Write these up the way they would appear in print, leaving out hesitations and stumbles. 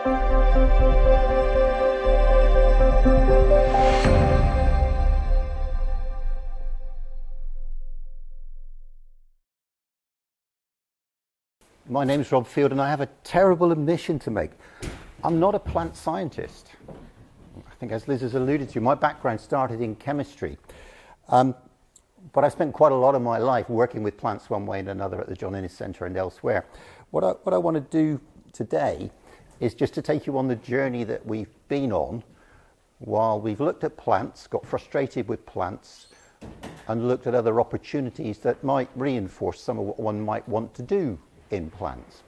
My name is Rob Field, and I have a terrible admission to make. I'm not a plant scientist. I think, as Liz has alluded to, my background started in chemistry. But I spent quite a lot of my life working with plants one way and another at the John Innes Centre and elsewhere. What I want to do today is just to take you on the journey that we've been on while we've looked at plants, got frustrated with plants, and looked at other opportunities that might reinforce some of what one might want to do in plants.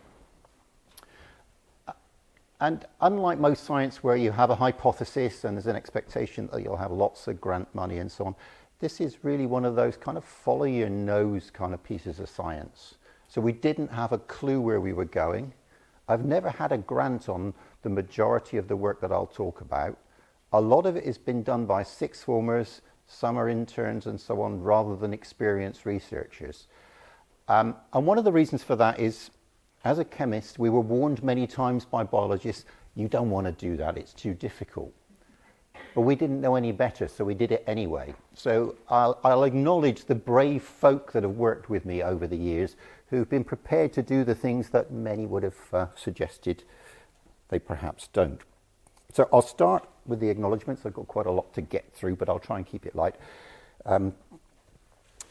And unlike most science where you have a hypothesis and there's an expectation that you'll have lots of grant money and so on, this is really one of those kind of follow your nose kind of pieces of science. So we didn't have a clue where we were going. I've never had a grant on the majority of the work that I'll talk about. A lot of it has been done by sixth formers, summer interns and so on, rather than experienced researchers. And one of the reasons for that is, as a chemist, we were warned many times by biologists, you don't want to do that, it's too difficult. But we didn't know any better, so we did it anyway. So I'll acknowledge the brave folk that have worked with me over the years who've been prepared to do the things that many would have suggested they perhaps don't. So I'll start with the acknowledgements. I've got quite a lot to get through, but I'll try and keep it light.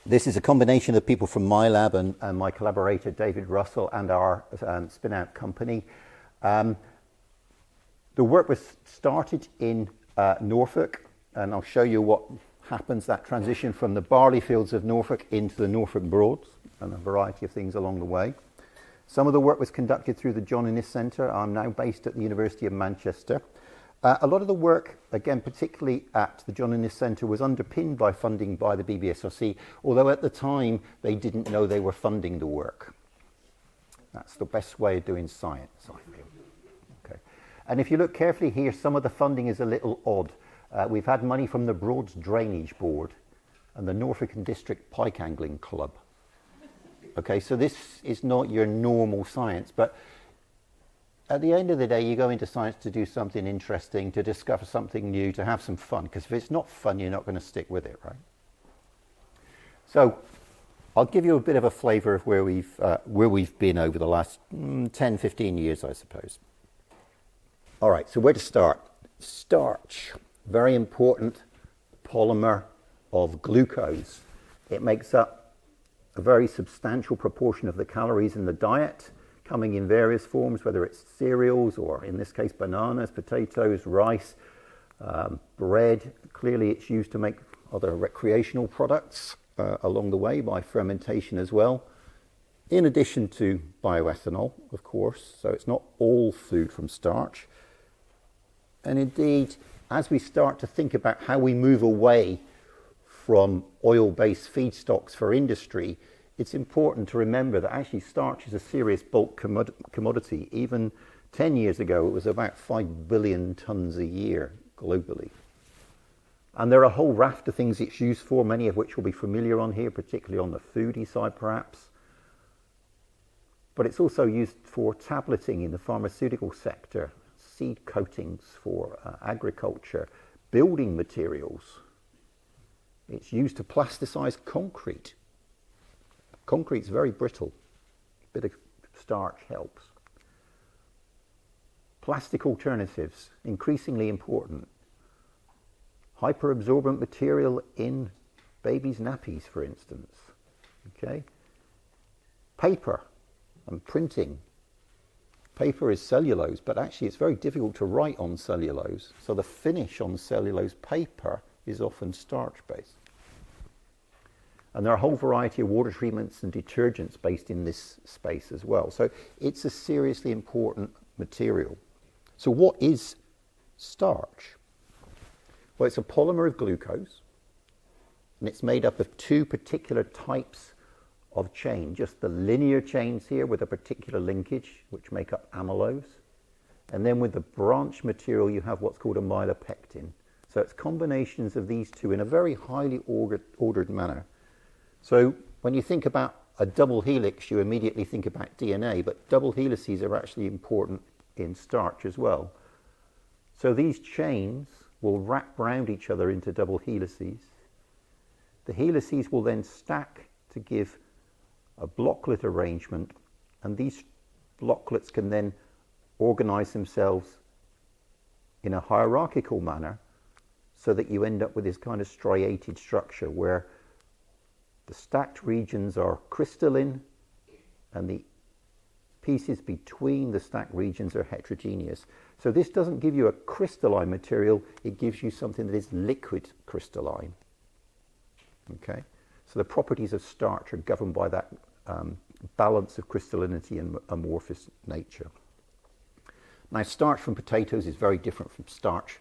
This is a combination of people from my lab and my collaborator David Russell and our spin-out company. The work was started in Norfolk, and I'll show you what happens, that transition from the barley fields of Norfolk into the Norfolk Broads, and a variety of things along the way. Some of the work was conducted through the John Innes Centre. I'm now based at the University of Manchester. A lot of the work, again, particularly at the John Innes Centre, was underpinned by funding by the BBSRC, although at the time they didn't know they were funding the work. That's the best way of doing science, I feel. Okay. And if you look carefully here, some of the funding is a little odd. We've had money from the Broads Drainage Board and the Norfolk and District Pike Angling Club. Okay, so this is not your normal science, but at the end of the day, you go into science to do something interesting, to discover something new, to have some fun, because if it's not fun, you're not going to stick with it, right? So I'll give you a bit of a flavour of where we've been over the last 10, 15 years, I suppose. All right, so where to start? Starch, very important polymer of glucose. It makes up a very substantial proportion of the calories in the diet, coming in various forms, whether it's cereals or, in this case, bananas, potatoes, rice, bread. Clearly, it's used to make other recreational products along the way by fermentation as well, in addition to bioethanol, of course. So it's not all food from starch. And indeed, as we start to think about how we move away from oil-based feedstocks for industry, it's important to remember that actually starch is a serious bulk commodity. Even 10 years ago, it was about 5 billion tons a year globally. And there are a whole raft of things it's used for, many of which will be familiar on here, particularly on the foodie side perhaps. But it's also used for tableting in the pharmaceutical sector, seed coatings for agriculture, building materials. It's used to plasticize concrete. Concrete's very brittle. A bit of starch helps. Plastic alternatives, increasingly important. Hyperabsorbent material in babies' nappies, for instance. Okay? Paper and printing. Paper is cellulose, but actually it's very difficult to write on cellulose. So the finish on cellulose paper is often starch-based. And there are a whole variety of water treatments and detergents based in this space as well. So it's a seriously important material. So what is starch? Well, it's a polymer of glucose, and it's made up of two particular types of chain, just the linear chains here with a particular linkage, which make up amylose. And then with the branch material, you have what's called a myelopectin. So it's combinations of these two in a very highly ordered manner. So when you think about a double helix, you immediately think about DNA, but double helices are actually important in starch as well. So these chains will wrap round each other into double helices. The helices will then stack to give a blocklet arrangement, and these blocklets can then organize themselves in a hierarchical manner so that you end up with this kind of striated structure where the stacked regions are crystalline and the pieces between the stacked regions are heterogeneous. So this doesn't give you a crystalline material, it gives you something that is liquid crystalline. Okay? So the properties of starch are governed by that balance of crystallinity and amorphous nature. Now, starch from potatoes is very different from starch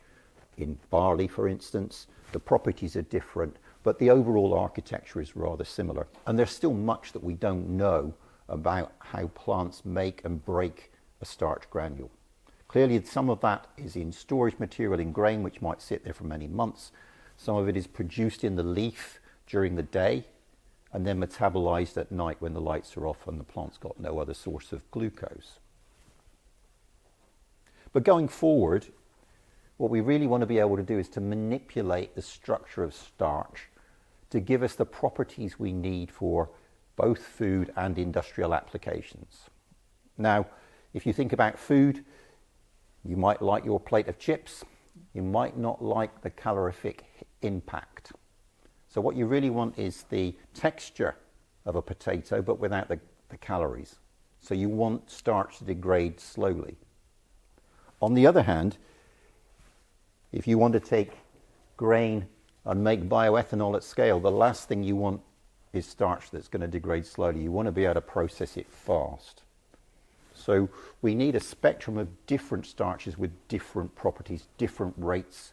in barley, for instance. The properties are different, but the overall architecture is rather similar. And there's still much that we don't know about how plants make and break a starch granule. Clearly, some of that is in storage material in grain, which might sit there for many months. Some of it is produced in the leaf during the day and then metabolized at night when the lights are off and the plant's got no other source of glucose. But going forward, what we really want to be able to do is to manipulate the structure of starch to give us the properties we need for both food and industrial applications. Now, if you think about food, you might like your plate of chips, you might not like the calorific impact. So what you really want is the texture of a potato, but without the calories. So you want starch to degrade slowly. On the other hand, if you want to take grain and make bioethanol at scale, the last thing you want is starch that's going to degrade slowly. You want to be able to process it fast. So we need a spectrum of different starches with different properties, different rates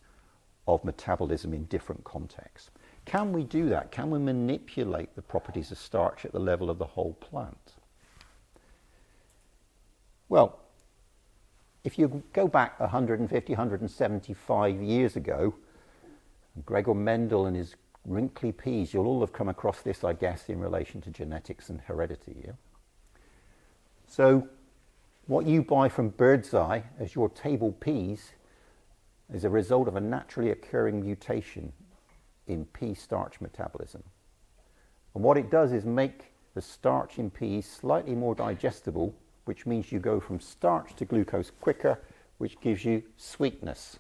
of metabolism in different contexts. Can we do that? Can we manipulate the properties of starch at the level of the whole plant? Well, if you go back 150, 175 years ago, Gregor Mendel and his wrinkly peas, you'll all have come across this, I guess, in relation to genetics and heredity. Yeah? So what you buy from Birdseye as your table peas is a result of a naturally occurring mutation in pea starch metabolism. And what it does is make the starch in peas slightly more digestible, which means you go from starch to glucose quicker, which gives you sweetness.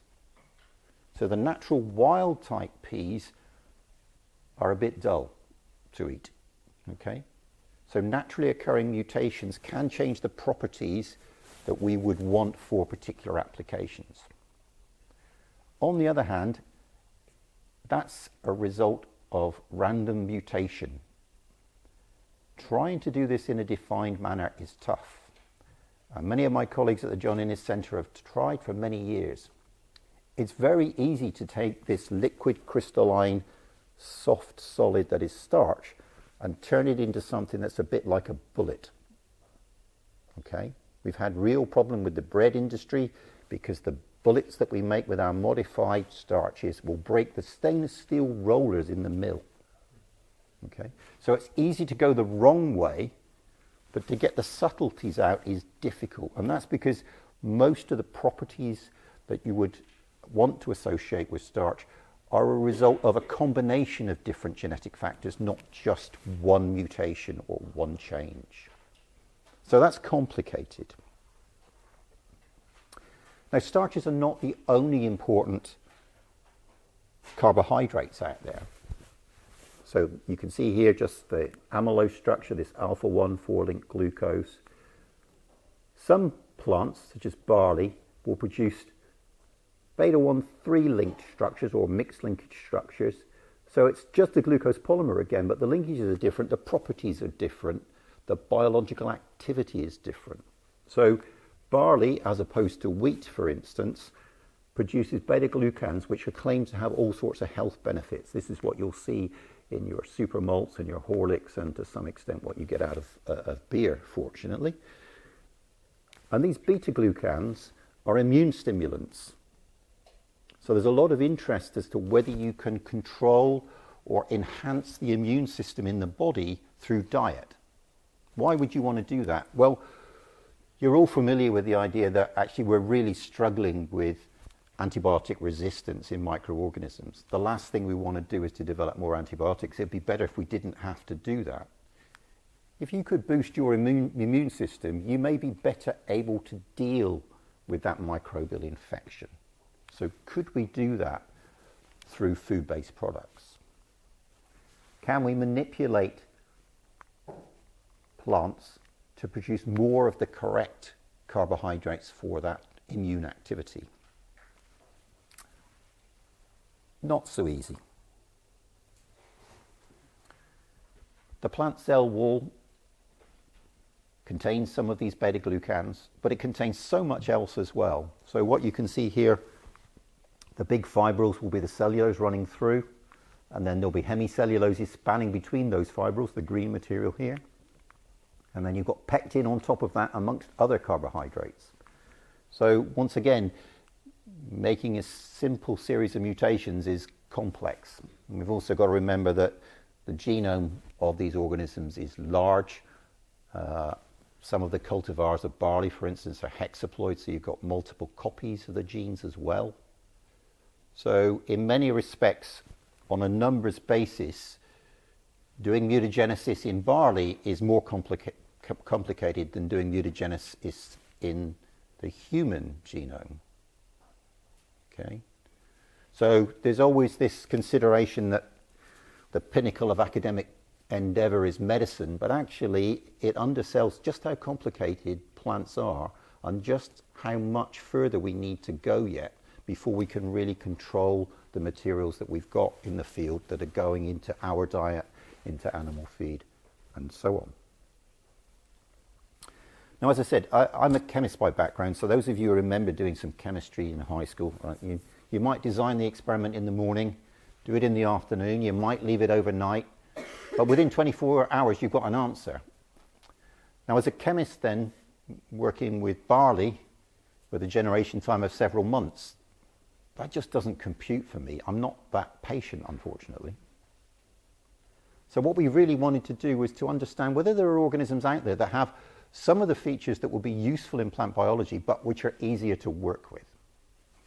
So the natural wild type peas are a bit dull to eat. Okay? So naturally occurring mutations can change the properties that we would want for particular applications. On the other hand, that's a result of random mutation. Trying to do this in a defined manner is tough. Many of my colleagues at the John Innes Centre have tried for many years. It's very easy to take this liquid, crystalline, soft solid that is starch and turn it into something that's a bit like a bullet. Okay? We've had real problem with the bread industry because the bullets that we make with our modified starches will break the stainless steel rollers in the mill. Okay? So it's easy to go the wrong way, but to get the subtleties out is difficult. And that's because most of the properties that you would want to associate with starch are a result of a combination of different genetic factors, not just one mutation or one change. So that's complicated. Now, starches are not the only important carbohydrates out there. So you can see here just the amylose structure, this alpha-1 4-linked glucose. Some plants, such as barley, will produce beta-1 3-linked structures or mixed linkage structures. So it's just the glucose polymer again, but the linkages are different, the properties are different, the biological activity is different. So barley, as opposed to wheat, for instance, produces beta-glucans, which are claimed to have all sorts of health benefits. This is what you'll see in your super malts and your Horlicks, and to some extent what you get out of beer, fortunately. And these beta-glucans are immune stimulants. So there's a lot of interest as to whether you can control or enhance the immune system in the body through diet. Why would you want to do that? Well, You're all familiar with the idea that actually we're really struggling with antibiotic resistance in microorganisms. The last thing we want to do is to develop more antibiotics. It'd be better if we didn't have to do that. If you could boost your immune system, you may be better able to deal with that microbial infection. So could we do that through food-based products? Can we manipulate plants to produce more of the correct carbohydrates for that immune activity? Not so easy. The plant cell wall contains some of these beta-glucans, but it contains so much else as well. So what you can see here, the big fibrils will be the cellulose running through, and then there'll be hemicelluloses spanning between those fibrils, the green material here. And then you've got pectin on top of that amongst other carbohydrates. So once again, making a simple series of mutations is complex. And we've also got to remember that the genome of these organisms is large. Some of the cultivars of barley, for instance, are hexaploid, so you've got multiple copies of the genes as well. So in many respects, on a numbers basis, doing mutagenesis in barley is more complicated than doing mutagenesis in the human genome. Okay? So there's always this consideration that the pinnacle of academic endeavor is medicine, but actually it undersells just how complicated plants are and just how much further we need to go yet before we can really control the materials that we've got in the field that are going into our diet, into animal feed, and so on. Now, as I said, I'm a chemist by background, so those of you who remember doing some chemistry in high school, right, you might design the experiment in the morning, do it in the afternoon, you might leave it overnight, but within 24 hours you've got an answer. Now, as a chemist then, working with barley with a generation time of several months, that just doesn't compute for me. I'm not that patient, unfortunately. So what we really wanted to do was to understand whether there are organisms out there that have some of the features that will be useful in plant biology, but which are easier to work with.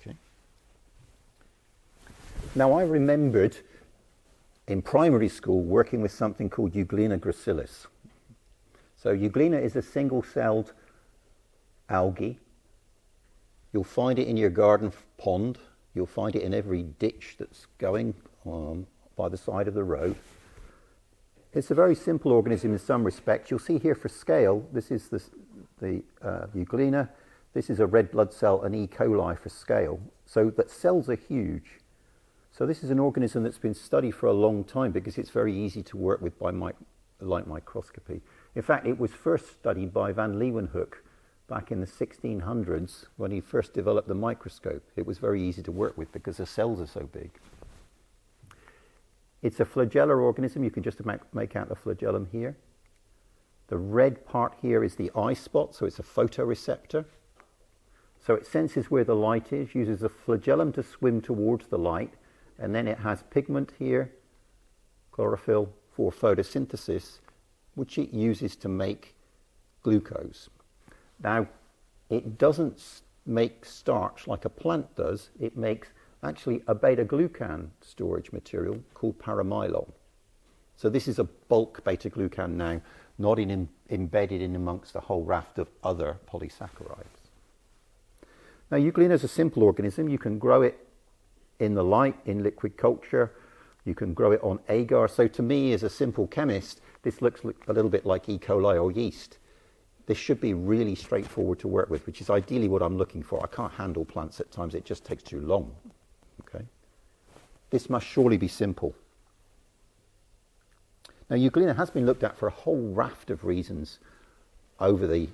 Okay. Now, I remembered in primary school working with something called Euglena gracilis. So Euglena is a single-celled algae. You'll find it in your garden pond. You'll find it in every ditch that's going by the side of the road. It's a very simple organism in some respects. You'll see here for scale, this is the Euglena. This is a red blood cell, an E. coli for scale. So that cells are huge. So this is an organism that's been studied for a long time because it's very easy to work with by light microscopy. In fact, it was first studied by van Leeuwenhoek back in the 1600s when he first developed the microscope. It was very easy to work with because the cells are so big. It's a flagellar organism. You can just make out the flagellum here. The red part here is the eye spot, so it's a photoreceptor. So it senses where the light is, uses the flagellum to swim towards the light, and then it has pigment here, chlorophyll, for photosynthesis, which it uses to make glucose. Now, it doesn't make starch like a plant does. It makes actually a beta-glucan storage material called paramylon. So this is a bulk beta-glucan now, not embedded in amongst a whole raft of other polysaccharides. Now, Euglena is a simple organism. You can grow it in the light, in liquid culture. You can grow it on agar. So to me, as a simple chemist, this looks a little bit like E. coli or yeast. This should be really straightforward to work with, which is ideally what I'm looking for. I can't handle plants at times. It just takes too long. Okay. This must surely be simple. Now, Euglena has been looked at for a whole raft of reasons over the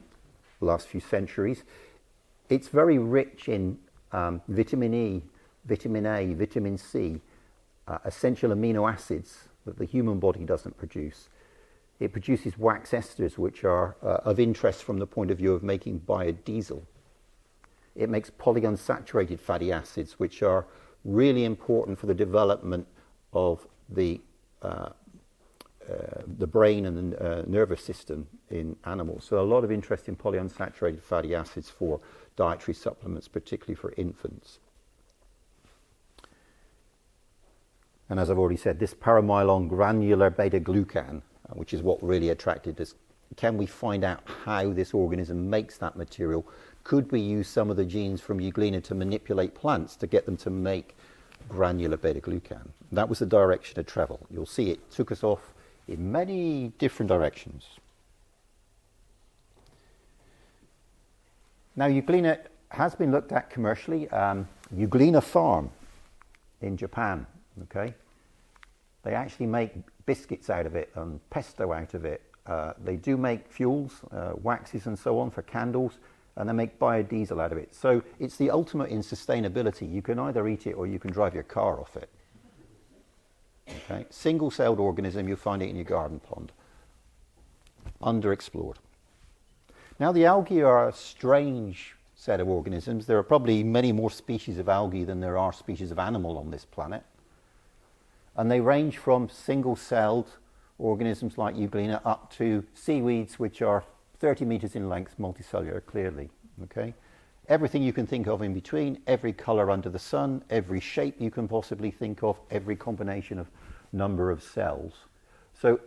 last few centuries. It's very rich in vitamin E, vitamin A, vitamin C, essential amino acids that the human body doesn't produce. It produces wax esters, which are of interest from the point of view of making biodiesel. It makes polyunsaturated fatty acids, which are really important for the development of the the brain and the nervous system in animals. So a lot of interest in polyunsaturated fatty acids for dietary supplements, particularly for infants. And as I've already said, this paramylon granular beta-glucan, which is what really attracted us. Can we find out how this organism makes that material? Could we use some of the genes from Euglena to manipulate plants to get them to make granular beta-glucan? That was the direction of travel. You'll see it took us off in many different directions. Now, Euglena has been looked at commercially. Euglena Farm in Japan, okay? They actually make biscuits out of it and pesto out of it. They do make fuels, waxes and so on for candles, and they make biodiesel out of it. So it's the ultimate in sustainability. You can either eat it or you can drive your car off it. Okay? Single-celled organism, you'll find it in your garden pond. Underexplored. Now, the algae are a strange set of organisms. There are probably many more species of algae than there are species of animal on this planet. And they range from single-celled organisms like Euglena up to seaweeds, which are 30 meters in length, multicellular, clearly. Okay? Everything you can think of in between, every color under the sun, every shape you can possibly think of, every combination of number of cells. So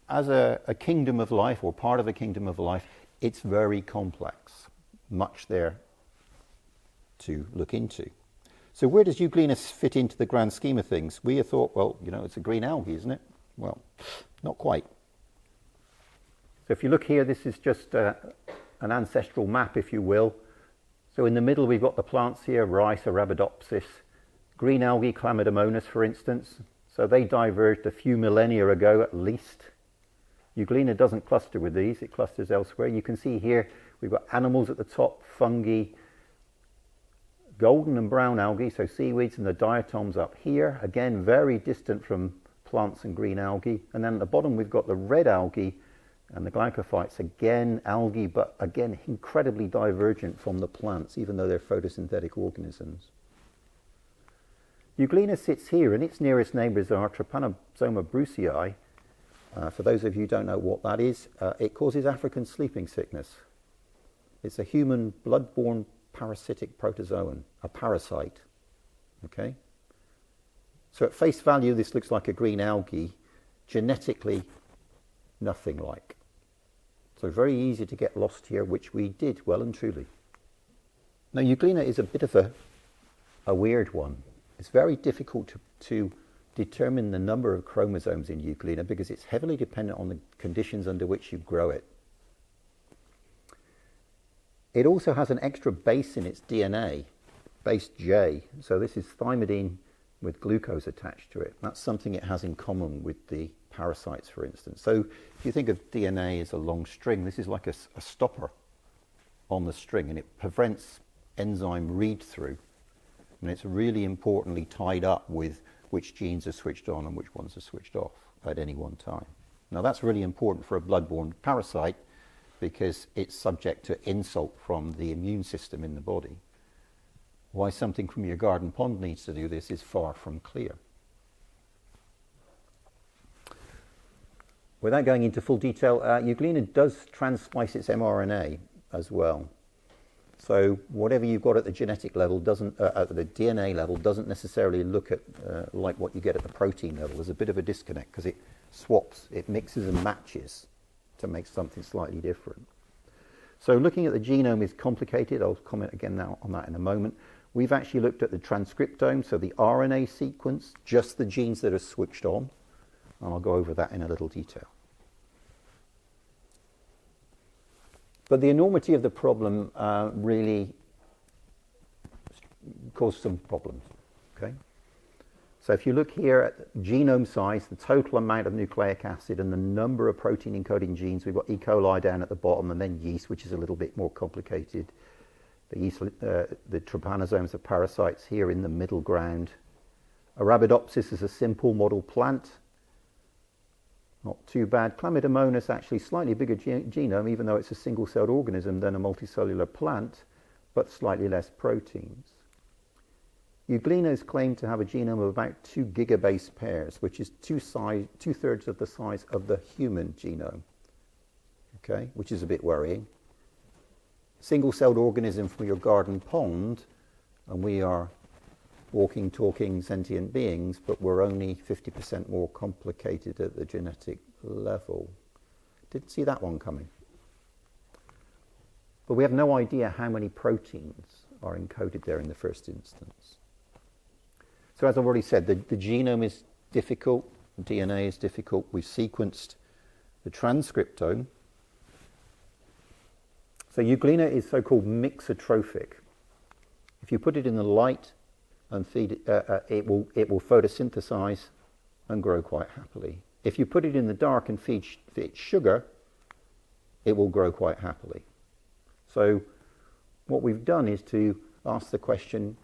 as a kingdom of life, or part of a kingdom of life, it's very complex. Much there to look into. So where does Euglena fit into the grand scheme of things? We have thought, well, you know, it's a green algae, isn't it? Well, not quite. So if you look here, this is just an ancestral map, if you will. So in the middle, we've got the plants here, rice, Arabidopsis, green algae, Chlamydomonas, for instance. So they diverged a few millennia ago at least. Euglena doesn't cluster with these, it clusters elsewhere. You can see here, we've got animals at the top, fungi, golden and brown algae, so seaweeds, and the diatoms up here. Again, very distant from plants and green algae. And then at the bottom, we've got the red algae and the glycophytes. Again, algae, but again, incredibly divergent from the plants, even though they're photosynthetic organisms. Euglena sits here, and its nearest neighbors are Trypanosoma brucei. For those of you who don't know what that is, it causes African sleeping sickness. It's a human blood-borne parasitic protozoan, a parasite. Okay? So at face value, this looks like a green algae. Genetically, nothing like. So very easy to get lost here, which we did well and truly. Now, Euglena is a bit of a weird one. It's very difficult to determine the number of chromosomes in Euglena because it's heavily dependent on the conditions under which you grow it. It also has an extra base in its DNA, base J. So this is thymidine with glucose attached to it. That's something it has in common with the parasites, for instance. So if you think of DNA as a long string, this is like a stopper on the string, and it prevents enzyme read-through. And it's really importantly tied up with which genes are switched on and which ones are switched off at any one time. Now that's really important for a blood-borne parasite because it's subject to insult from the immune system in the body. Why something from your garden pond needs to do this is far from clear. Without going into full detail, Euglena does transsplice its mRNA as well. So whatever you've got at the genetic level at the DNA level doesn't necessarily look at like what you get at the protein level. There's a bit of a disconnect because it swaps, it mixes and matches to make something slightly different. So looking at the genome is complicated. I'll comment again now on that in a moment. We've actually looked at the transcriptome, so the RNA sequence, just the genes that are switched on, and I'll go over that in a little detail. But the enormity of the problem really caused some problems, okay? So if you look here at genome size, the total amount of nucleic acid and the number of protein encoding genes, we've got E. coli down at the bottom and then yeast, which is a little bit more complicated. The trypanosomes of parasites here in the middle ground. Arabidopsis is a simple model plant. Not too bad. Chlamydomonas, actually slightly bigger genome, even though it's a single-celled organism than a multicellular plant, but slightly less proteins. Euglena's claim to have a genome of about 2 gigabase pairs, which is two-thirds of the size of the human genome, okay, which is a bit worrying. Single-celled organism from your garden pond, and we are walking, talking, sentient beings, but we're only 50% more complicated at the genetic level. Didn't see that one coming. But we have no idea how many proteins are encoded there in the first instance. So as I've already said, the genome is difficult, DNA is difficult. We've sequenced the transcriptome. So Euglena is so-called mixotrophic. If you put it in the light and feed it will photosynthesize and grow quite happily. If you put it in the dark and feed it sugar, it will grow quite happily. So what we've done is to ask the question,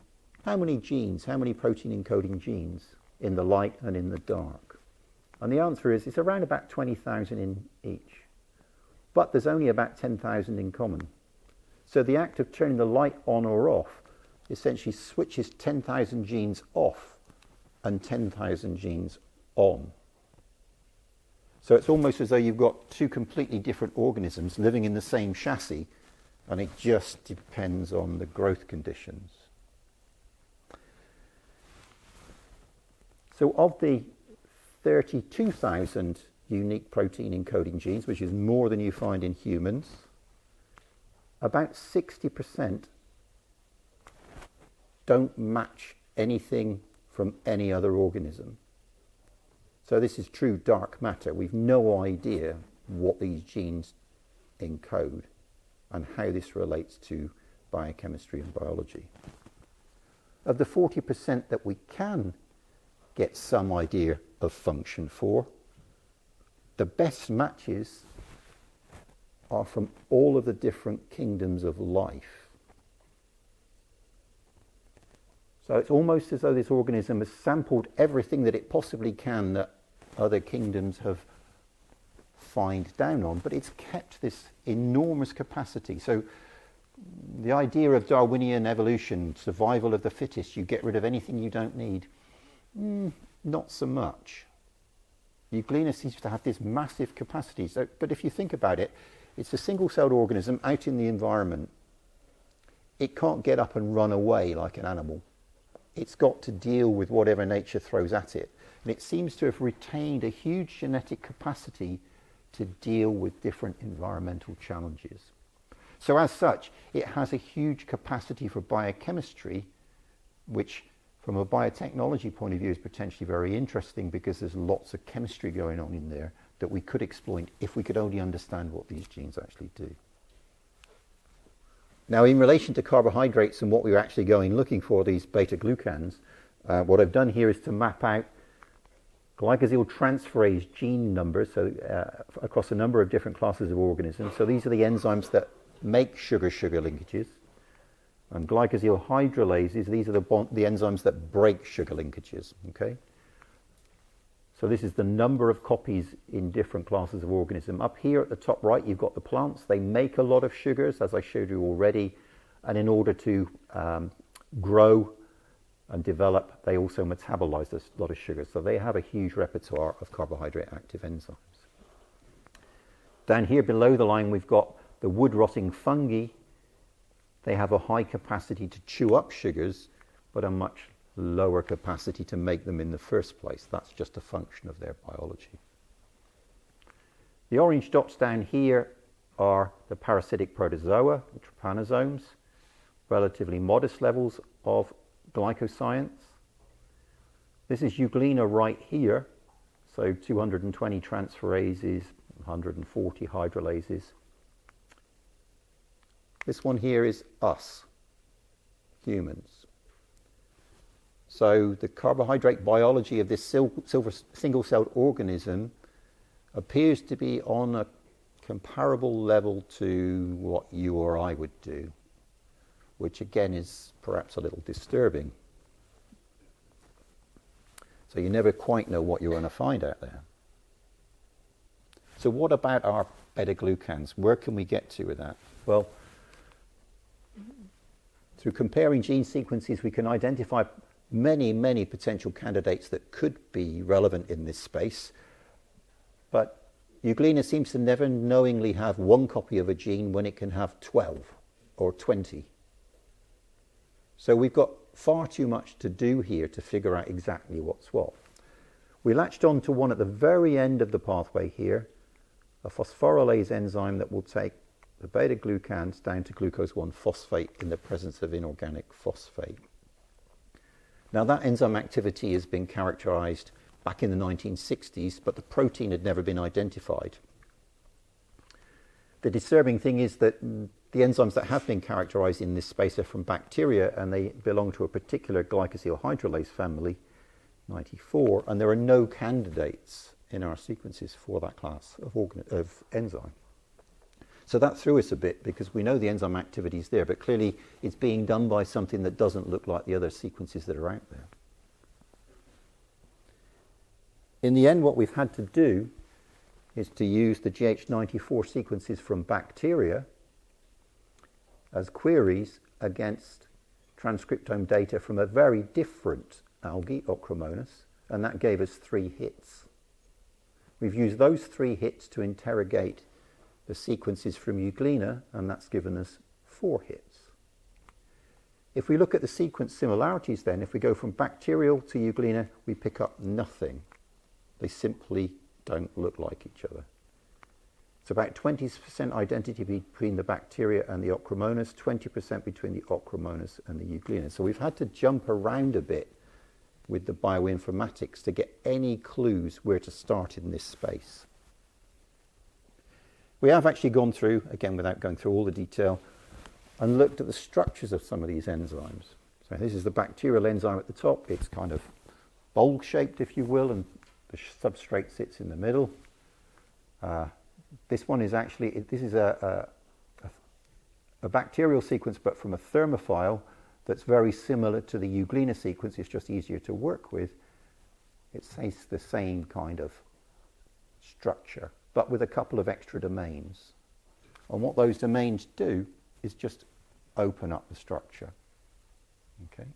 how many genes, how many protein encoding genes in the light and in the dark? And the answer is it's around about 20,000 in each. But there's only about 10,000 in common. So the act of turning the light on or off essentially switches 10,000 genes off and 10,000 genes on. So it's almost as though you've got two completely different organisms living in the same chassis, and it just depends on the growth conditions. So of the 32,000 unique protein encoding genes, which is more than you find in humans, about 60% don't match anything from any other organism. So this is true dark matter. We've no idea what these genes encode and how this relates to biochemistry and biology. Of the 40% that we can get some idea of function for, the best matches are from all of the different kingdoms of life. So it's almost as though this organism has sampled everything that it possibly can that other kingdoms have fined down on, but it's kept this enormous capacity. So the idea of Darwinian evolution, survival of the fittest, you get rid of anything you don't need, not so much. Euglena seems to have this massive capacity. So, but if you think about it, it's a single-celled organism out in the environment. It can't get up and run away like an animal. It's got to deal with whatever nature throws at it. And it seems to have retained a huge genetic capacity to deal with different environmental challenges. So as such, it has a huge capacity for biochemistry, which from a biotechnology point of view is potentially very interesting because there's lots of chemistry going on in there that we could exploit if we could only understand what these genes actually do. Now, in relation to carbohydrates and what we were actually going looking for, these beta-glucans, what I've done here is to map out glycosyl transferase gene numbers, so across a number of different classes of organisms. So these are the enzymes that make sugar-sugar linkages. And glycosyl hydrolases, these are the enzymes that break sugar linkages. Okay. So this is the number of copies in different classes of organism. Up here at the top right, you've got the plants. They make a lot of sugars, as I showed you already. And in order to grow and develop, they also metabolize a lot of sugars. So they have a huge repertoire of carbohydrate active enzymes. Down here below the line, we've got the wood-rotting fungi. They have a high capacity to chew up sugars, but a much lower capacity to make them in the first place. That's just a function of their biology. The orange dots down here are the parasitic protozoa, the trypanosomes, relatively modest levels of glycoscience. This is Euglena right here, so 220 transferases, 140 hydrolases. This one here is us, humans. So the carbohydrate biology of this single-celled organism appears to be on a comparable level to what you or I would do, which again is perhaps a little disturbing. So you never quite know what you're going to find out there. So what about our beta-glucans? Where can we get to with that? Well, through comparing gene sequences, we can identify many potential candidates that could be relevant in this space, but Euglena seems to never knowingly have one copy of a gene when it can have 12 or 20. So we've got far too much to do here to figure out exactly what's what. We latched on to one at the very end of the pathway here, a phosphorylase enzyme that will take the beta-glucans down to glucose 1-phosphate in the presence of inorganic phosphate. Now that enzyme activity has been characterized back in the 1960s, but the protein had never been identified. The disturbing thing is that the enzymes that have been characterized in this space are from bacteria, and they belong to a particular glycosyl hydrolase family, 94, and there are no candidates in our sequences for that class of enzyme. So that threw us a bit, because we know the enzyme activity is there, but clearly it's being done by something that doesn't look like the other sequences that are out there. In the end, what we've had to do is to use the GH94 sequences from bacteria as queries against transcriptome data from a very different algae, Ochromonas, and that gave us 3 hits. We've used those 3 hits to interrogate the sequences from Euglena, and that's given us 4 hits. If we look at the sequence similarities then, if we go from bacterial to Euglena, we pick up nothing. They simply don't look like each other. It's about 20% identity between the bacteria and the Ochromonas, 20% between the Ochromonas and the Euglena. So we've had to jump around a bit with the bioinformatics to get any clues where to start in this space. We have actually gone through, again without going through all the detail, and looked at the structures of some of these enzymes. So this is the bacterial enzyme at the top. It's kind of bowl-shaped, if you will, and the substrate sits in the middle. This one is actually, this is a bacterial sequence, but from a thermophile that's very similar to the Euglena sequence. It's just easier to work with. It's the same kind of structure, but with a couple of extra domains. And what those domains do is just open up the structure. Okay?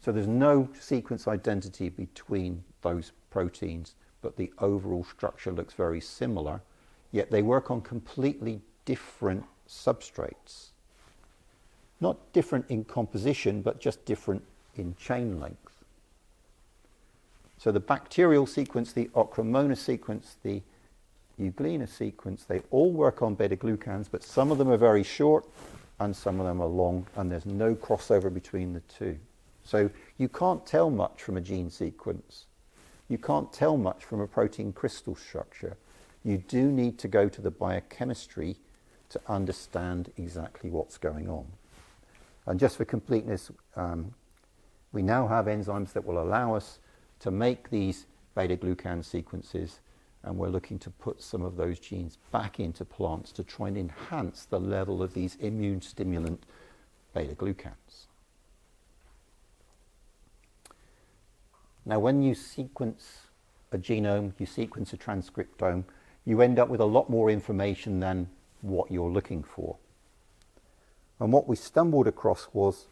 So there's no sequence identity between those proteins, but the overall structure looks very similar, yet they work on completely different substrates. Not different in composition, but just different in chain length. So the bacterial sequence, the Ochromonas sequence, the Euglena sequence, they all work on beta-glucans, but some of them are very short and some of them are long, and there's no crossover between the two. So you can't tell much from a gene sequence. You can't tell much from a protein crystal structure. You do need to go to the biochemistry to understand exactly what's going on. And just for completeness, we now have enzymes that will allow us to make these beta-glucan sequences, and we're looking to put some of those genes back into plants to try and enhance the level of these immune stimulant beta-glucans. Now, when you sequence a genome, you sequence a transcriptome, you end up with a lot more information than what you're looking for. And what we stumbled across was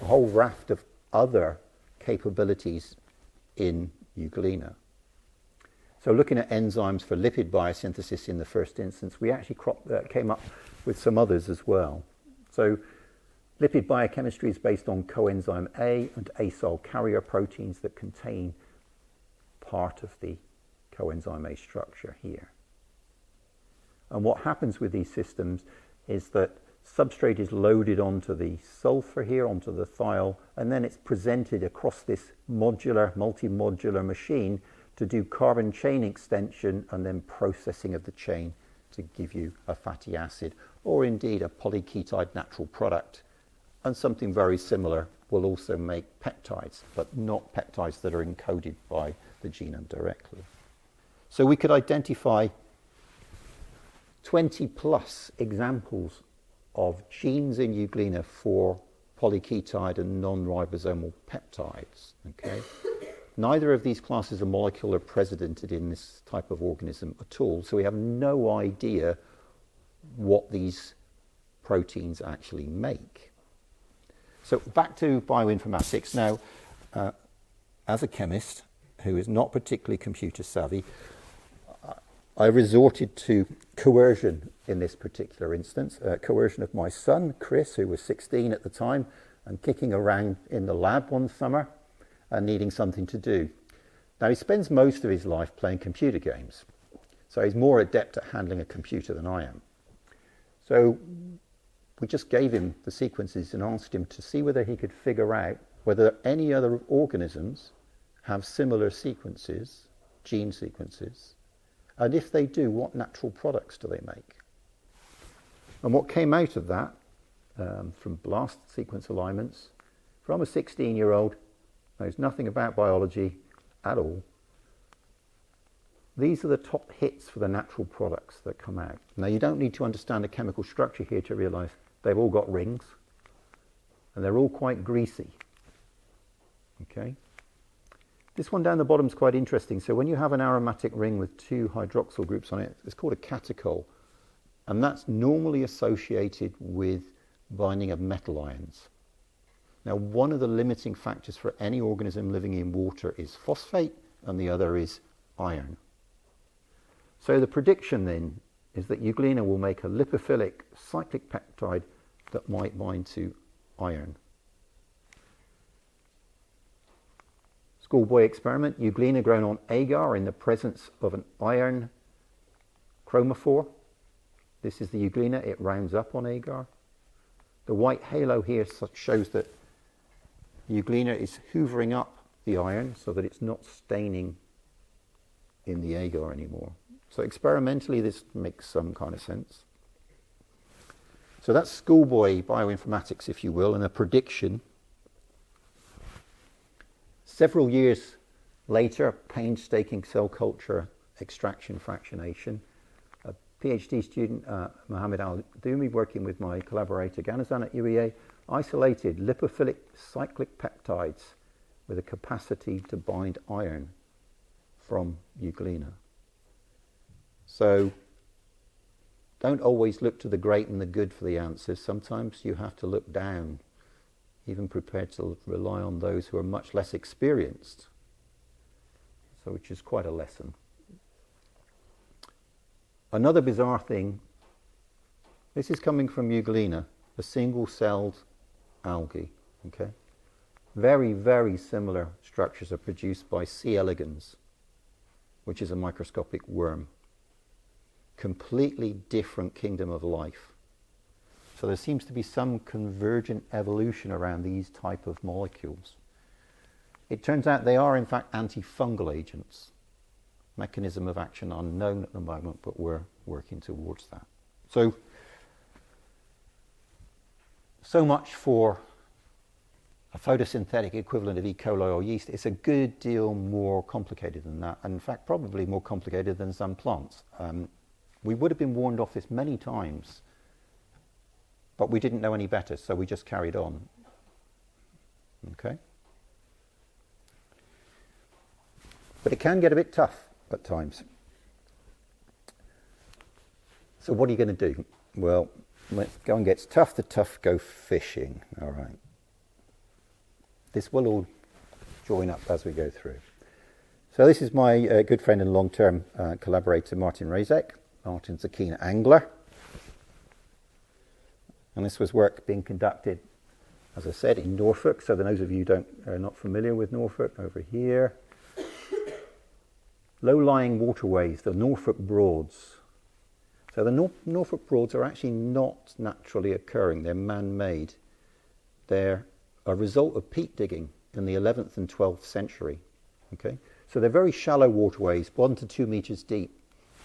a whole raft of other capabilities in Euglena. So looking at enzymes for lipid biosynthesis in the first instance, we actually came up with some others as well. So lipid biochemistry is based on coenzyme A and acyl carrier proteins that contain part of the coenzyme A structure here. And what happens with these systems is that substrate is loaded onto the sulfur here, onto the thiol, and then it's presented across this multi-modular machine to do carbon chain extension and then processing of the chain to give you a fatty acid, or indeed a polyketide natural product. And something very similar will also make peptides, but not peptides that are encoded by the genome directly. So we could identify 20 plus examples of genes in Euglena for polyketide and non-ribosomal peptides. Okay? Neither of these classes of molecule are precedented in this type of organism at all, so we have no idea what these proteins actually make. So back to bioinformatics. Now, as a chemist who is not particularly computer savvy, I resorted to coercion in this particular instance, coercion of my son, Chris, who was 16 at the time, and kicking around in the lab one summer and needing something to do. Now, he spends most of his life playing computer games, so he's more adept at handling a computer than I am. So we just gave him the sequences and asked him to see whether he could figure out whether any other organisms have similar sequences, gene sequences, and if they do, what natural products do they make? And what came out of that, from blast sequence alignments, from a 16-year-old, knows nothing about biology at all, these are the top hits for the natural products that come out. Now, you don't need to understand the chemical structure here to realize they've all got rings, and they're all quite greasy. Okay? This one down the bottom is quite interesting. So when you have an aromatic ring with two hydroxyl groups on it, it's called a catechol, and that's normally associated with binding of metal ions. Now, one of the limiting factors for any organism living in water is phosphate, and the other is iron. So the prediction then is that Euglena will make a lipophilic cyclic peptide that might bind to iron. Schoolboy experiment, Euglena grown on agar in the presence of an iron chromophore. This is the Euglena, it rounds up on agar. The white halo here shows that Euglena is hoovering up the iron so that it's not staining in the agar anymore. So experimentally this makes some kind of sense. So that's schoolboy bioinformatics, if you will, and a prediction. Several years later, painstaking cell culture extraction fractionation, a PhD student, Mohammed Al-Doumi, working with my collaborator Ganazan at UEA, isolated lipophilic cyclic peptides with a capacity to bind iron from Euglena. So don't always look to the great and the good for the answers. Sometimes you have to look down, even prepared to rely on those who are much less experienced. So which is quite a lesson. Another bizarre thing, this is coming from Euglena, a single-celled algae. Okay, very, very similar structures are produced by C. elegans, which is a microscopic worm. Completely different kingdom of life. So there seems to be some convergent evolution around these type of molecules. It turns out they are in fact antifungal agents. Mechanism of action unknown at the moment, but we're working towards that. So much for a photosynthetic equivalent of E. coli or yeast. It's a good deal more complicated than that, and in fact probably more complicated than some plants. We would have been warned off this many times, but we didn't know any better, so we just carried on. Okay? But it can get a bit tough at times. So what are you going to do? Well, when it gets tough, the tough go fishing. All right. This will all join up as we go through. So this is my good friend and long-term collaborator, Martin Razek. Martin's a keen angler. And this was work being conducted, as I said, in Norfolk. So those of you who are not familiar with Norfolk, over here. Low-lying waterways, the Norfolk Broads. So the Norfolk Broads are actually not naturally occurring. They're man-made. They're a result of peat digging in the 11th and 12th century. Okay? So they're very shallow waterways, 1 to 2 meters deep.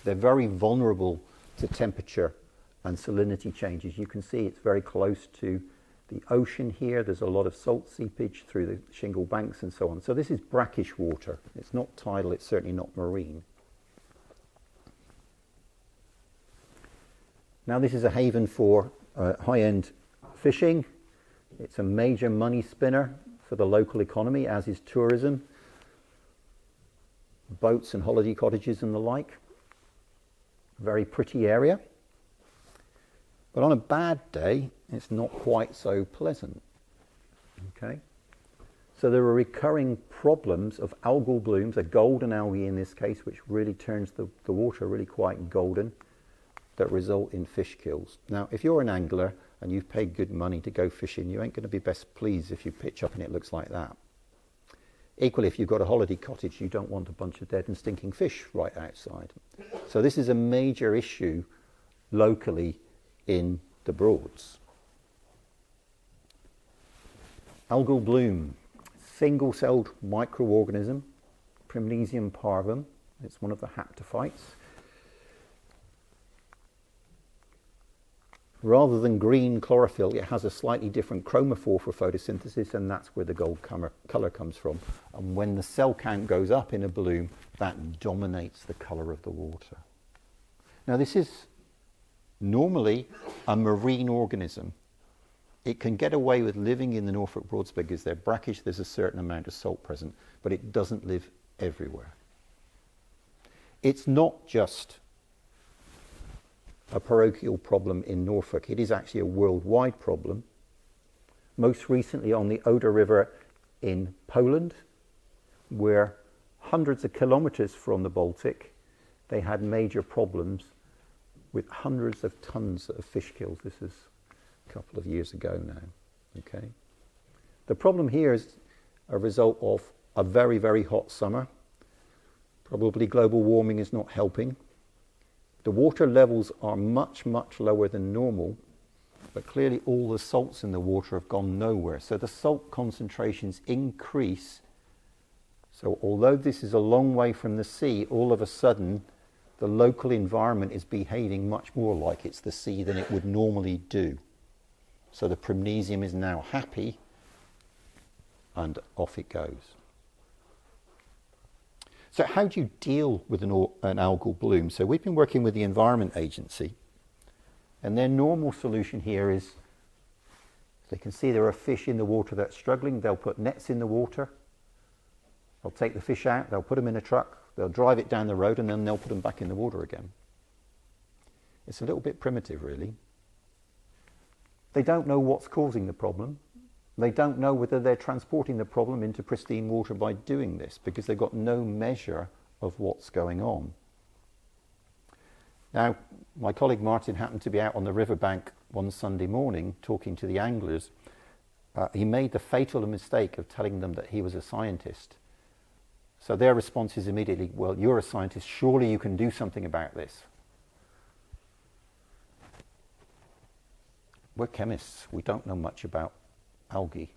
They're very vulnerable to temperature and salinity changes. You can see it's very close to the ocean here. There's a lot of salt seepage through the shingle banks and so on. So this is brackish water. It's not tidal, it's certainly not marine. Now this is a haven for high-end fishing. It's a major money spinner for the local economy, as is tourism, boats and holiday cottages and the like. Very pretty area. But on a bad day, it's not quite so pleasant. Okay? So there are recurring problems of algal blooms, a golden algae in this case, which really turns the water really quite golden, that result in fish kills. Now, if you're an angler and you've paid good money to go fishing, you ain't going to be best pleased if you pitch up and it looks like that. Equally, if you've got a holiday cottage, you don't want a bunch of dead and stinking fish right outside. So this is a major issue locally in the Broads. Algal bloom, single-celled microorganism, Prymnesium parvum. It's one of the haptophytes. Rather than green chlorophyll, it has a slightly different chromophore for photosynthesis, and that's where the gold colour comes from. And when the cell count goes up in a bloom, that dominates the colour of the water. Now, this is normally a marine organism. It can get away with living in the Norfolk Broads because they're brackish, there's a certain amount of salt present, but it doesn't live everywhere. It's not just a parochial problem in Norfolk, it is actually a worldwide problem. Most recently on the Oder River in Poland, where hundreds of kilometers from the Baltic, they had major problems with hundreds of tons of fish kills. This is a couple of years ago now. Okay. The problem here is a result of a very, very hot summer. Probably global warming is not helping. The water levels are much, much lower than normal, but clearly all the salts in the water have gone nowhere. So the salt concentrations increase. So although this is a long way from the sea, all of a sudden the local environment is behaving much more like it's the sea than it would normally do. So the Prymnesium is now happy, and off it goes. So how do you deal with an algal bloom? So we've been working with the Environment Agency, and their normal solution here is, they can see there are fish in the water that's struggling, they'll put nets in the water, they'll take the fish out, they'll put them in a truck, they'll drive it down the road, and then they'll put them back in the water again. It's a little bit primitive, really. They don't know what's causing the problem. They don't know whether they're transporting the problem into pristine water by doing this, because they've got no measure of what's going on. Now, my colleague Martin happened to be out on the riverbank one Sunday morning talking to the anglers. He made the fatal mistake of telling them that he was a scientist. So their response is immediately, well, you're a scientist, surely you can do something about this. We're chemists, we don't know much about algae.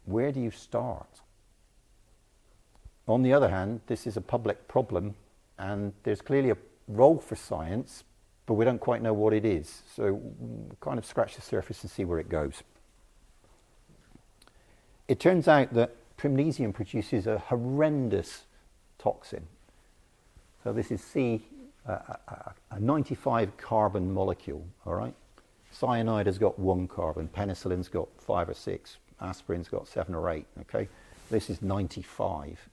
Where do you start? On the other hand, this is a public problem, and there's clearly a role for science, but we don't quite know what it is. So we'll kind of scratch the surface and see where it goes. It turns out that Prymnesium produces a horrendous toxin. So this is a 95 carbon molecule, all right? Cyanide has got 1 carbon, penicillin's got 5 or 6, aspirin's got 7 or 8, okay? This is 95.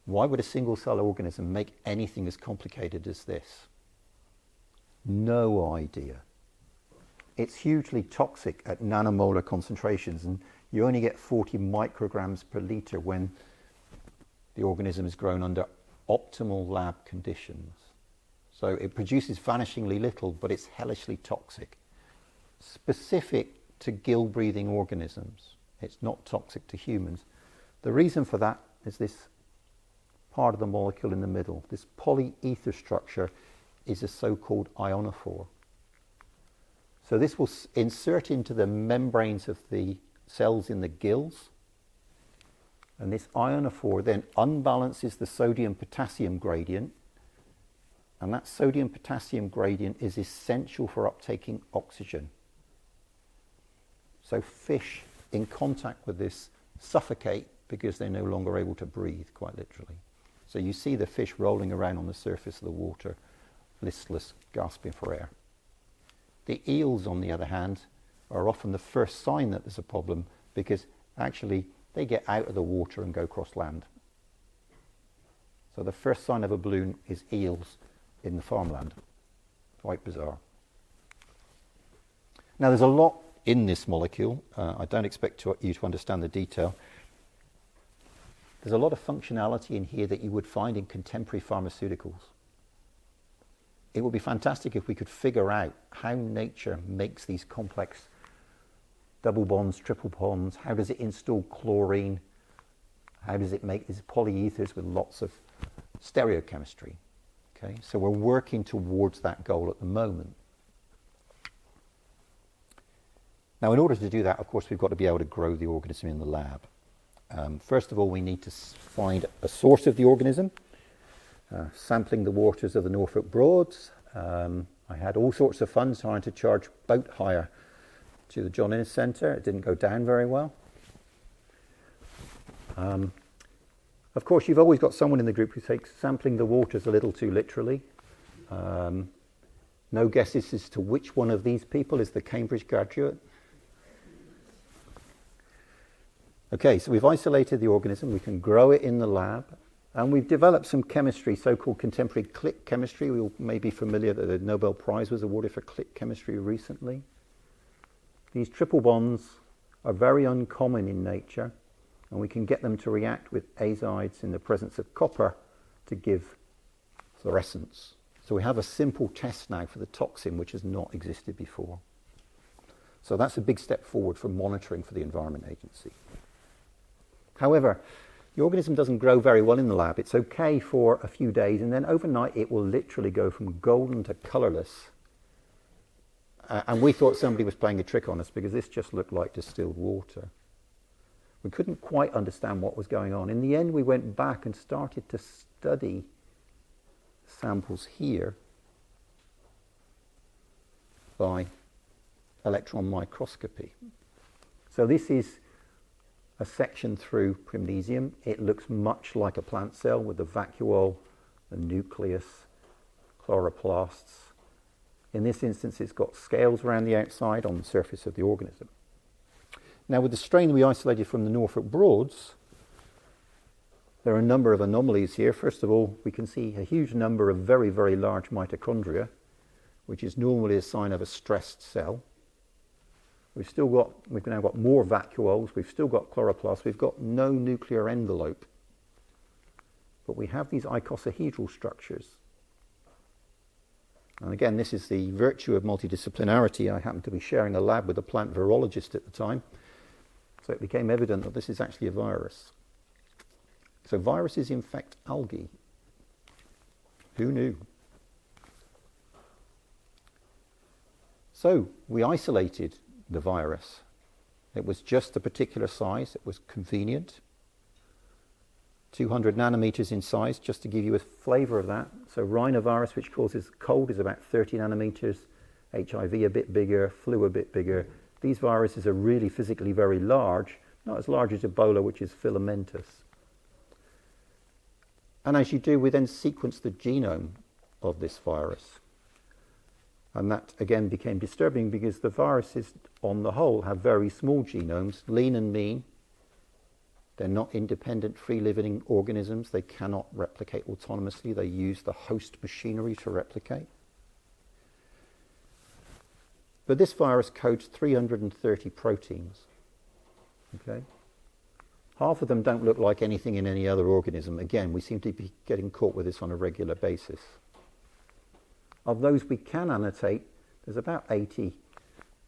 Why would a single-cell organism make anything as complicated as this? No idea. It's hugely toxic at nanomolar concentrations, and you only get 40 micrograms per litre when the organism is grown under optimal lab conditions. So it produces vanishingly little, but it's hellishly toxic. Specific to gill-breathing organisms. It's not toxic to humans. The reason for that is this part of the molecule in the middle. This polyether structure is a so-called ionophore. So this will insert into the membranes of the cells in the gills, and this ionophore then unbalances the sodium-potassium gradient, and that sodium-potassium gradient is essential for uptaking oxygen. So fish in contact with this suffocate because they're no longer able to breathe, quite literally. So you see the fish rolling around on the surface of the water, listless, gasping for air. The eels, on the other hand, are often the first sign that there's a problem, because actually they get out of the water and go across land. So the first sign of a bloom is eels in the farmland. Quite bizarre. Now there's a lot in this molecule. I don't expect you to understand the detail. There's a lot of functionality in here that you would find in contemporary pharmaceuticals. It would be fantastic if we could figure out how nature makes these complex double bonds, triple bonds. How does it install chlorine? How does it make these polyethers with lots of stereochemistry? Okay, so we're working towards that goal at the moment. Now, in order to do that, of course, we've got to be able to grow the organism in the lab. First of all, we need to find a source of the organism. Sampling the waters of the Norfolk Broads. I had all sorts of fun trying to charge boat hire to the John Innes Centre. It didn't go down very well. Of course, you've always got someone in the group who takes sampling the waters a little too literally. No guesses as to which one of these people is the Cambridge graduate. Okay, so we've isolated the organism. We can grow it in the lab. And we've developed some chemistry, so-called contemporary click chemistry. We all may be familiar that the Nobel Prize was awarded for click chemistry recently. These triple bonds are very uncommon in nature, and we can get them to react with azides in the presence of copper to give fluorescence. So we have a simple test now for the toxin, which has not existed before. So that's a big step forward for monitoring for the Environment Agency. However, the organism doesn't grow very well in the lab. It's okay for a few days, and then overnight it will literally go from golden to colourless. And we thought somebody was playing a trick on us because this just looked like distilled water. We couldn't quite understand what was going on. In the end, we went back and started to study samples here by electron microscopy. So this is a section through Prymnesium. It looks much like a plant cell with the vacuole, the nucleus, chloroplasts. In this instance, it's got scales around the outside on the surface of the organism. Now, with the strain we isolated from the Norfolk Broads, there are a number of anomalies here. First of all, we can see a huge number of very, very large mitochondria, which is normally a sign of a stressed cell. We've now got more vacuoles, we've still got chloroplasts, we've got no nuclear envelope. But we have these icosahedral structures. And again, this is the virtue of multidisciplinarity. I happened to be sharing a lab with a plant virologist at the time, so it became evident that this is actually a virus. So viruses infect algae. Who knew? So we isolated the virus. It was just a particular size. It was convenient. 200 nanometers in size, just to give you a flavour of that. So rhinovirus, which causes cold, is about 30 nanometers. HIV a bit bigger, flu a bit bigger. These viruses are really physically very large, not as large as Ebola, which is filamentous. And as you do, we then sequence the genome of this virus. And that, again, became disturbing because the viruses, on the whole, have very small genomes, lean and mean. They're not independent, free-living organisms. They cannot replicate autonomously. They use the host machinery to replicate. But this virus codes 330 proteins. Okay? Half of them don't look like anything in any other organism. Again, we seem to be getting caught with this on a regular basis. Of those we can annotate, there's about 80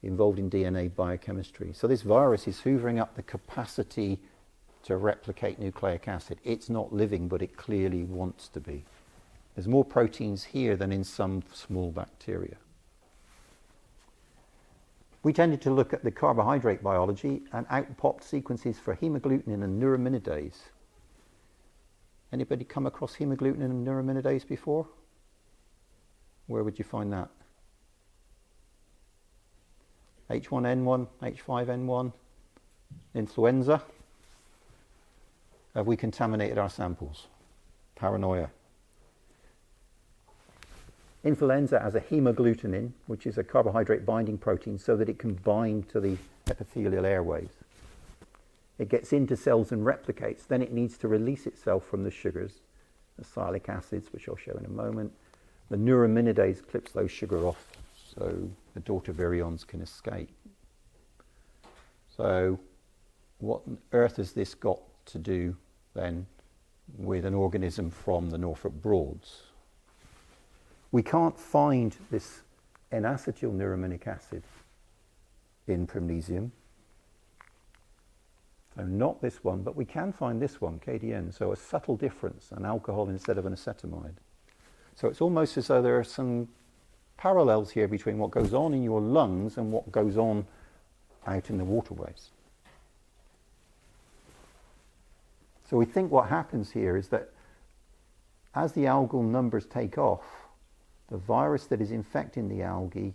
involved in DNA biochemistry. So this virus is hoovering up the capacity to replicate nucleic acid. It's not living, but it clearly wants to be. There's more proteins here than in some small bacteria. We tended to look at the carbohydrate biology, and out popped sequences for hemagglutinin and neuraminidase. Anybody come across hemagglutinin and neuraminidase before? Where would you find that? H1N1, H5N1, influenza. Have we contaminated our samples? Paranoia. Influenza has a hemagglutinin, which is a carbohydrate binding protein, so that it can bind to the epithelial airways. It gets into cells and replicates. Then it needs to release itself from the sugars, the sialic acids, which I'll show in a moment. The neuraminidase clips those sugar off so the daughter virions can escape. So what on earth has this got to do then with an organism from the Norfolk Broads? We can't find this N-acetylneurominic acid in Prymnesium. So not this one, but we can find this one, KDN. So a subtle difference, an alcohol instead of an acetamide. So it's almost as though there are some parallels here between what goes on in your lungs and what goes on out in the waterways. So we think what happens here is that as the algal numbers take off, the virus that is infecting the algae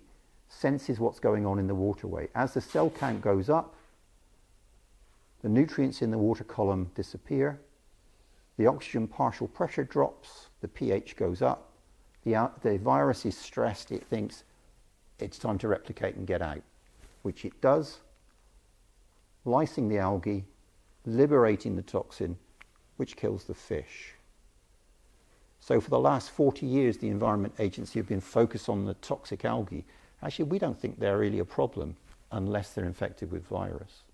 senses what's going on in the waterway. As the cell count goes up, the nutrients in the water column disappear, the oxygen partial pressure drops, the pH goes up, the virus is stressed, it thinks it's time to replicate and get out, which it does, lysing the algae, liberating the toxin, which kills the fish. So for the last 40 years, the Environment Agency have been focused on the toxic algae. Actually, we don't think they're really a problem unless they're infected with virus.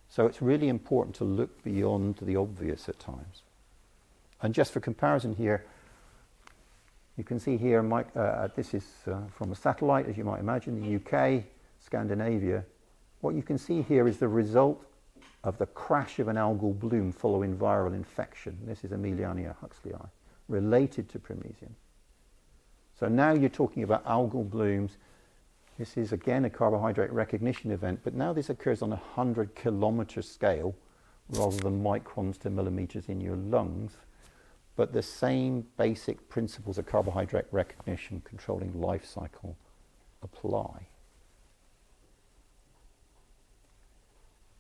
So it's really important to look beyond the obvious at times. And just for comparison here, you can see here, this is from a satellite, as you might imagine, the UK, Scandinavia. What you can see here is the result of the crash of an algal bloom following viral infection. This is Emiliania huxleyi, related to Prymnesium. So now you're talking about algal blooms. This is again a carbohydrate recognition event, but now this occurs on a 100-kilometer scale rather than microns to millimeters in your lungs. But the same basic principles of carbohydrate recognition controlling life cycle apply.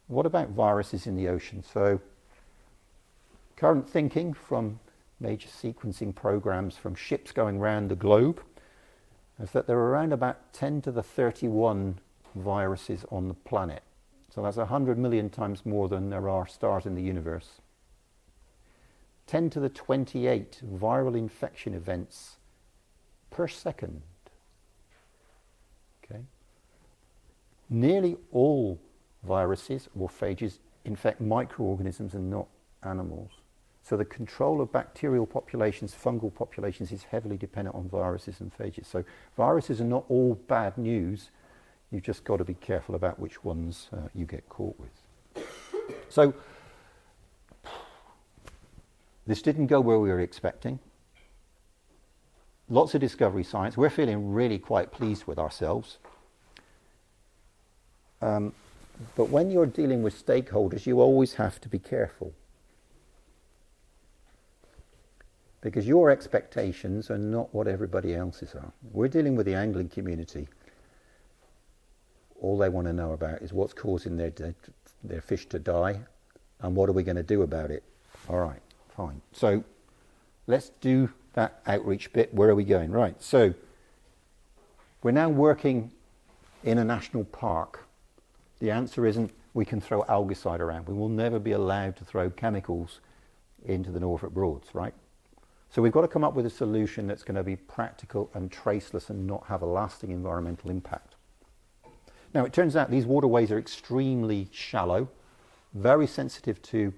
What about viruses in the ocean? So current thinking from major sequencing programs from ships going around the globe is that there are around about 10 to the 31 viruses on the planet. So that's 100 million times more than there are stars in the universe. 10 to the 28 viral infection events per second. Okay. Nearly all viruses or phages infect microorganisms and not animals. So the control of bacterial populations, fungal populations is heavily dependent on viruses and phages. So viruses are not all bad news. You've just got to be careful about which ones you get caught with. So this didn't go where we were expecting. Lots of discovery science. We're feeling really quite pleased with ourselves. But when you're dealing with stakeholders, you always have to be careful. Because your expectations are not what everybody else's are. We're dealing with the angling community. All they want to know about is what's causing their fish to die and what are we going to do about it. All right, fine. So let's do that outreach bit. Where are we going? Right, so we're now working in a national park. The answer isn't we can throw algicide around. We will never be allowed to throw chemicals into the Norfolk Broads, right? So we've got to come up with a solution that's going to be practical and traceless and not have a lasting environmental impact. Now, it turns out these waterways are extremely shallow, very sensitive to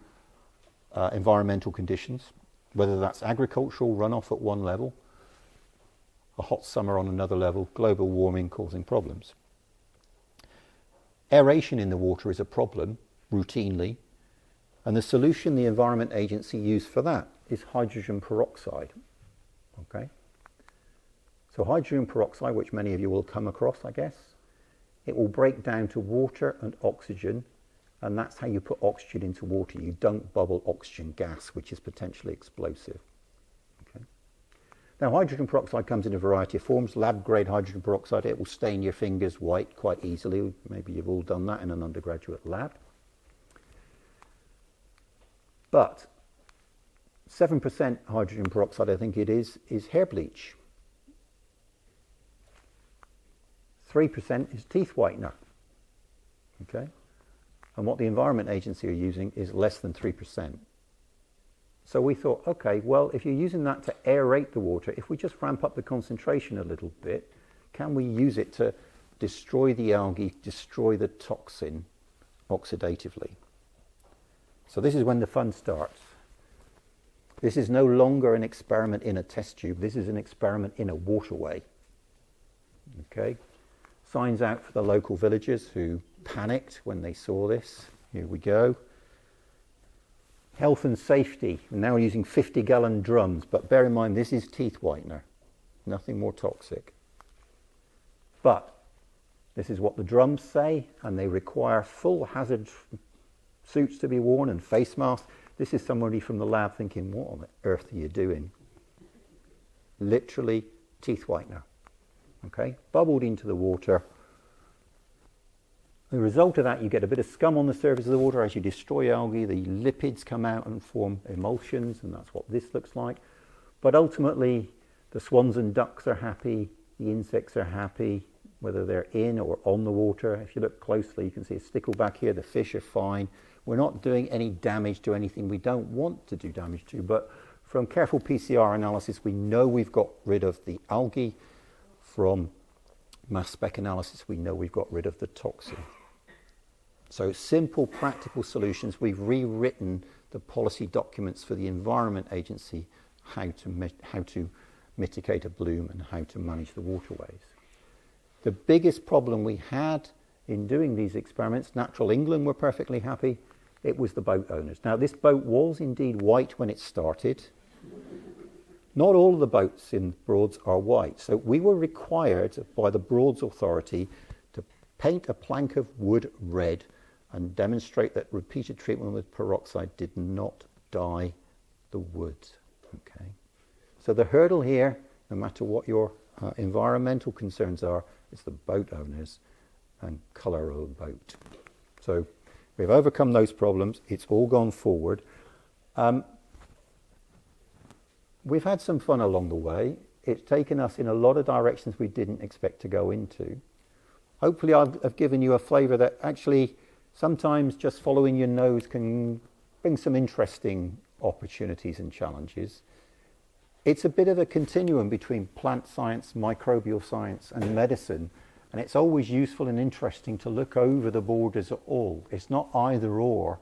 environmental conditions, whether that's agricultural runoff at one level, a hot summer on another level, global warming causing problems. Aeration in the water is a problem, routinely, and the solution the Environment Agency used for that is hydrogen peroxide. Okay? So hydrogen peroxide, which many of you will come across, I guess, it will break down to water and oxygen, and that's how you put oxygen into water. You don't bubble oxygen gas, which is potentially explosive. Okay? Now, hydrogen peroxide comes in a variety of forms. Lab-grade hydrogen peroxide, it will stain your fingers white quite easily. Maybe you've all done that in an undergraduate lab. But 7% hydrogen peroxide, I think it is hair bleach. 3% is teeth whitener. Okay? And what the Environment Agency are using is less than 3%. So we thought, okay, well, if you're using that to aerate the water, if we just ramp up the concentration a little bit, can we use it to destroy the algae, destroy the toxin, oxidatively. So this is when the fun starts. This is no longer an experiment in a test tube. This is an experiment in a waterway. Okay? Signs out for the local villagers who panicked when they saw this. Here we go. Health and safety. We're now using 50-gallon drums, but bear in mind this is teeth whitener. Nothing more toxic. But this is what the drums say, and they require full hazard suits to be worn and face masks. This is somebody from the lab thinking, what on earth are you doing? Literally teeth whitener. Okay, bubbled into the water. The result of that, you get a bit of scum on the surface of the water. As you destroy algae, the lipids come out and form emulsions, and that's what this looks like. But ultimately, the swans and ducks are happy, the insects are happy, whether they're in or on the water. If you look closely, you can see a stickleback here. The fish are fine. We're not doing any damage to anything we don't want to do damage to, but from careful PCR analysis, we know we've got rid of the algae. From mass spec analysis, we know we've got rid of the toxin. So simple, practical solutions. We've rewritten the policy documents for the Environment Agency, how to mitigate a bloom and how to manage the waterways. The biggest problem we had in doing these experiments, Natural England were perfectly happy, it was the boat owners. Now, this boat was indeed white when it started. Not all of the boats in Broads are white, so we were required by the Broads Authority to paint a plank of wood red and demonstrate that repeated treatment with peroxide did not dye the wood. Okay. So the hurdle here, no matter what your environmental concerns are, is the boat owners and colour of the boat. So we've overcome those problems. It's all gone forward. We've had some fun along the way. It's taken us in a lot of directions we didn't expect to go into. Hopefully I've given you a flavour that actually sometimes just following your nose can bring some interesting opportunities and challenges. It's a bit of a continuum between plant science, microbial science and medicine, and it's always useful and interesting to look over the borders at all. It's not either or,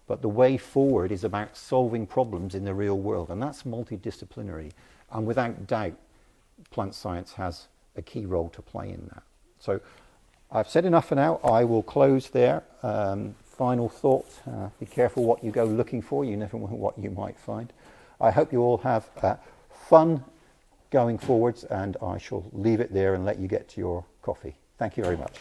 but the way forward is about solving problems in the real world, and that's multidisciplinary. And without doubt, plant science has a key role to play in that. So I've said enough for now. I will close there. Final thoughts. Be careful what you go looking for. You never know what you might find. I hope you all have fun going forwards, and I shall leave it there and let you get to your coffee. Thank you very much.